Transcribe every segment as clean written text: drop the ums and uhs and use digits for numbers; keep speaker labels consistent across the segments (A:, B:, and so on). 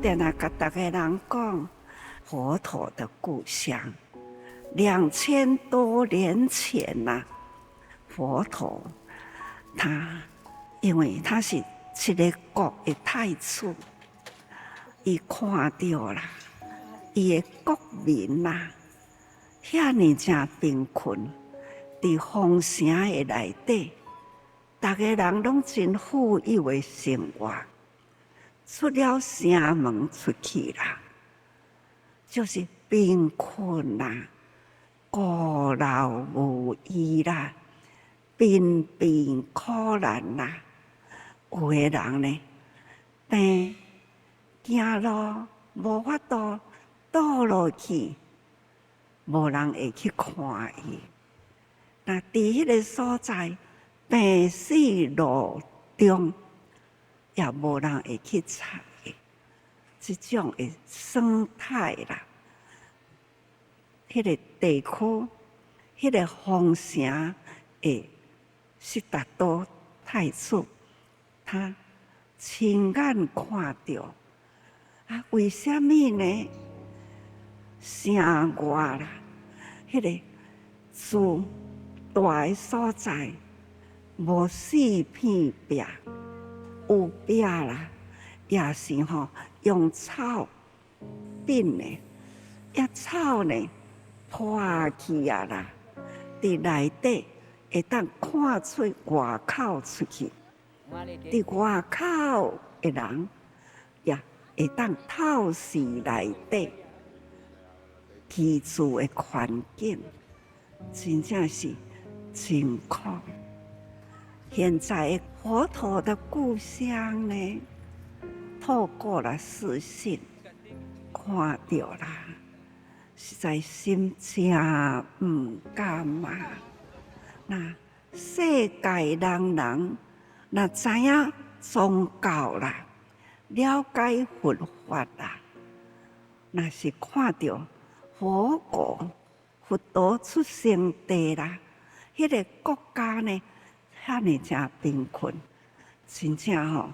A: 定啊，甲大家人讲佛陀的故乡，2000多年前呐、佛陀因为他是一个国的太子，伊看到啦，伊的国民呐，遐尼正贫困，伫皇城的内底，大家人拢真富有的生活。出了城门出去啦，就是贫困啦，孤老无依啦，贫贫苦难啦。有的人呢，病行路无法度倒落去，无人会去看伊。那伫迄个所在，病死路中，也无人会去睬的，这种的生态啦，迄个地区，迄个皇城的悉达多太子，他亲眼看到啊，为什么呢？城外啦，迄个住大的所在，无四片壁。有壁啦，也是用草并的，草呢破去啊啦，伫内底会当看出外口出去，伫外口的人也会当透视内底居住的环境，真正是真苦。现在佛陀的故乡呢，透过了视讯看到啦，实在心真唔甘啊！那世界人若知影宗教啦，了解佛法啦，那是看到佛国佛陀出生地啦，迄个国家呢？遐尼正贫困，真正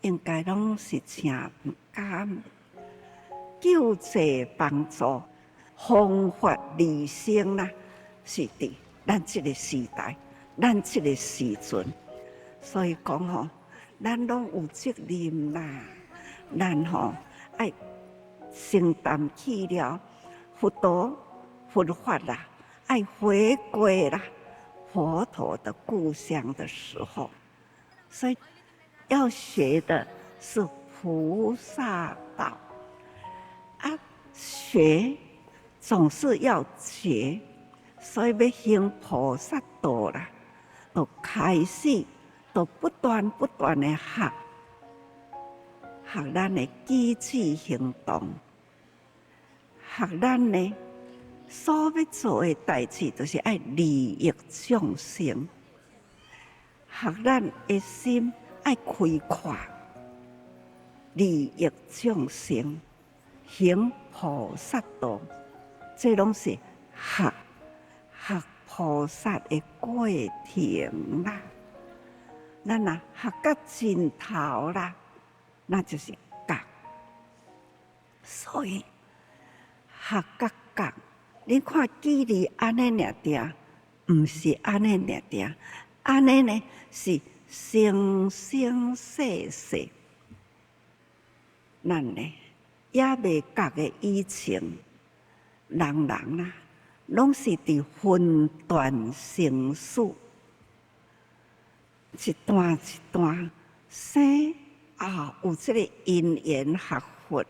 A: 应该拢是正唔甘救济帮助，方法利生啦，是伫咱这个时代，咱这个时阵，所以讲咱拢有责任啦，咱爱承担起了佛陀佛法啦，爱回归啦。佛陀的故乡的时候，所以要学的是菩萨道啊，学总是要觉，所以要行菩萨道啦，就开始就不断的学咱的机智行动，学咱呢。所要做的代志，就是爱利益众生，学咱的心爱开阔，利益众生，行菩萨道，这拢是学菩萨的过程啦。咱学到尽头啦，那就是觉。所以学到觉。你看，距离安尼尔定，唔是安尼尔定，安尼呢是生生世世，咱呢也未觉的以前，人啊，拢是伫分段生死，一段一段生有这个因缘学佛，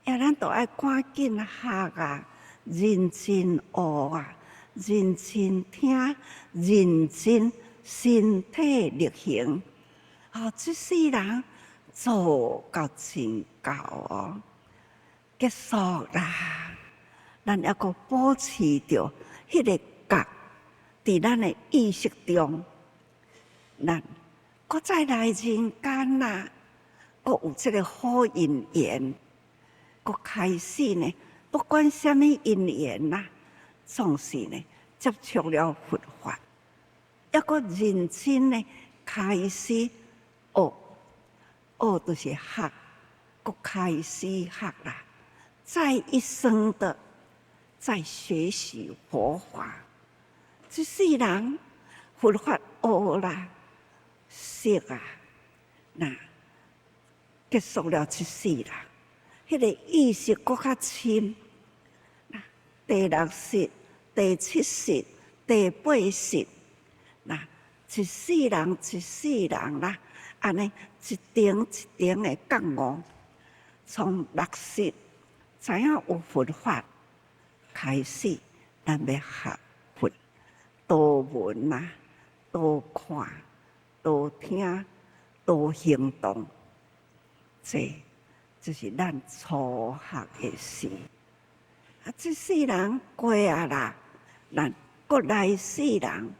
A: 咱都爱赶紧学啊！认真学啊，认真听，认真身体力行。这世人做到真够结束啦。咱还阁保持着迄个觉，伫咱的意识中，咱阁再来人间啦，阁有这个好因缘，阁开始呢。不管什么因缘啦，总是呢接触了佛法，一个认真呢开始学就是学佫开始学啦，再一生的在学习佛法。这世人佛法学啦、识啊，那结束了这世人，迄个意识佫较深。第六识、第七识、第八识，那一世人一世人啦，安尼一点一点的觉悟，从六识知影有佛法开始，咱要学佛，多闻啦，多看，多听，多行动，这就是咱初学的事。啊，这世人过啊啦，咱国来世人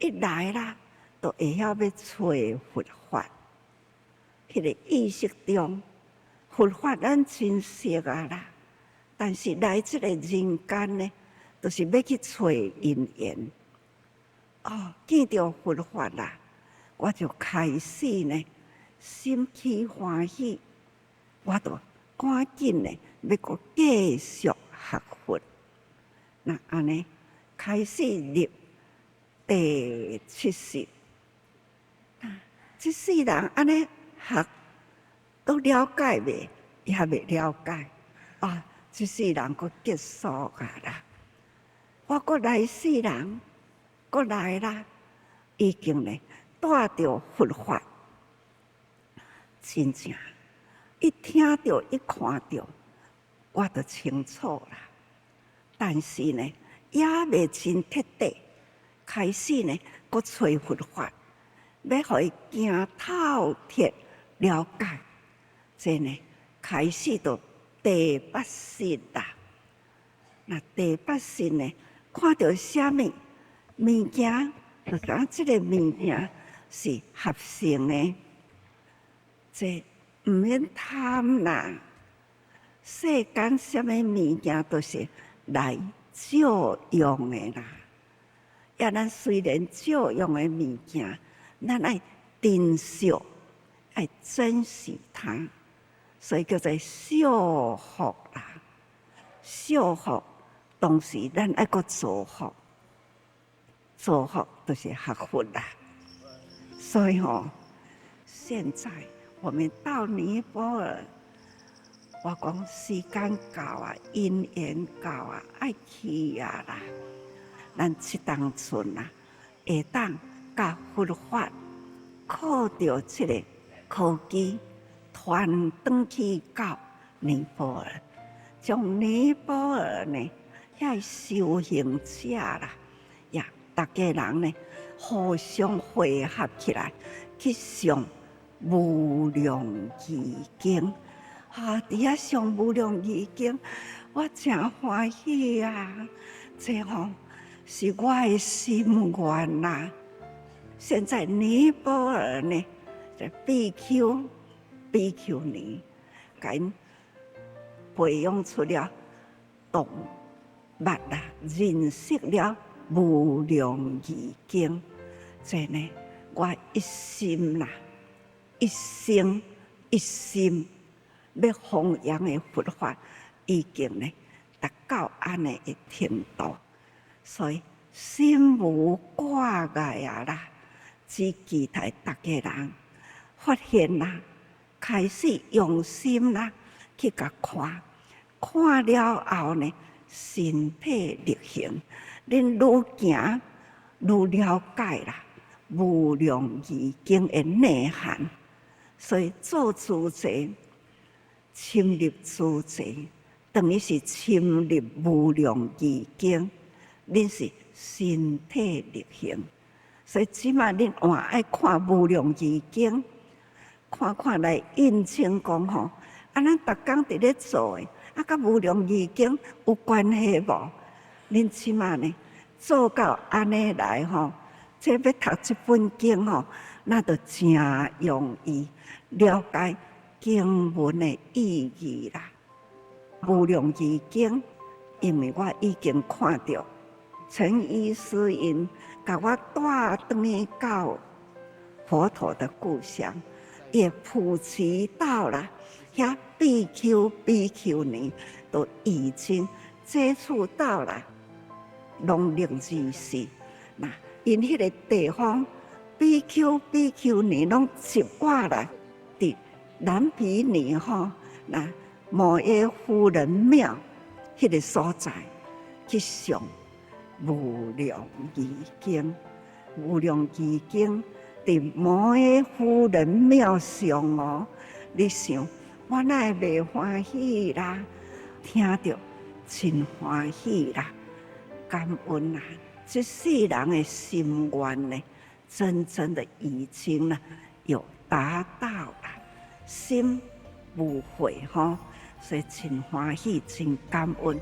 A: 一来啦，都会晓要找佛法。迄个意识中，佛法咱真熟啊啦，但是来这个人间呢，都是要去找因缘。哦，见到佛法啦，我就开始呢，心起欢喜，我就赶紧呢，要搁继续学佛。那安尼开始入第七识，这世人安尼学都了解未？也未了解啊！这世人搁结束啊啦，我搁来世人，搁来啦，已经呢带着佛法，真正一听到一看到，我就清楚啦。但是呢，也未真彻底。开始呢，搁找佛法，要互伊行透彻了解。这呢，开始到第八识啦。那第八识呢，看到什么物件，就讲这个物件是合成的。这唔免贪啦。世间什么物件都是来照用的啦。也咱虽然照用的物件，咱爱珍惜，爱珍惜它，所以叫做惜福啦。惜福，同时咱爱搁造福，造福就是学佛啦。所以现在我们到尼泊尔，我讲时间到啊，因缘到啊，爱去啊啦。咱这当阵啊，会当甲佛法靠着这个科技传转去到尼泊尔，从尼泊尔呢，遐修行者啦，也大家人呢互相汇合起来，去上无量义经。啊，伫遐上无量义经，我真欢喜啊！这是我的心愿啦。现在尼泊尔呢，在BQ 尼，给因培养出了动物啦，认识了无量义经。这呢，我一心啦，一生一心要弘扬的佛法，已经呢达到安尼的程度。所以心无挂碍啊啦，只期待大家人发现啦，开始用心啦去甲看，看了后呢，身体力行，恁愈行愈了解啦，无量义经的内涵。所以做主者，深入主者，等于是深入无量义经。恁是身体力行，所以起码恁还爱看无量义经，看看来印证讲吼，咱逐工伫咧做诶，甲无量义经有关系无？恁起码呢做到安尼来吼，这要读这本经吼，那就真容易了解经文的意义啦。无量义经，因为我已经看到。陈医师因把我带转到佛陀的故乡，也普及到了遐比丘尼都已经接触到了农历24，那因迄个地方比丘尼拢习惯了，伫南毗尼吼，那摩耶夫人庙迄个所在去上无量义经，无量义经伫摩耶夫人庙上哦，你想我哪会袂欢喜啦？听着真欢喜啦，感恩啦！这世人的心愿呢，真正的已经呢有达到了，心无悔吼，所以真欢喜，真感恩。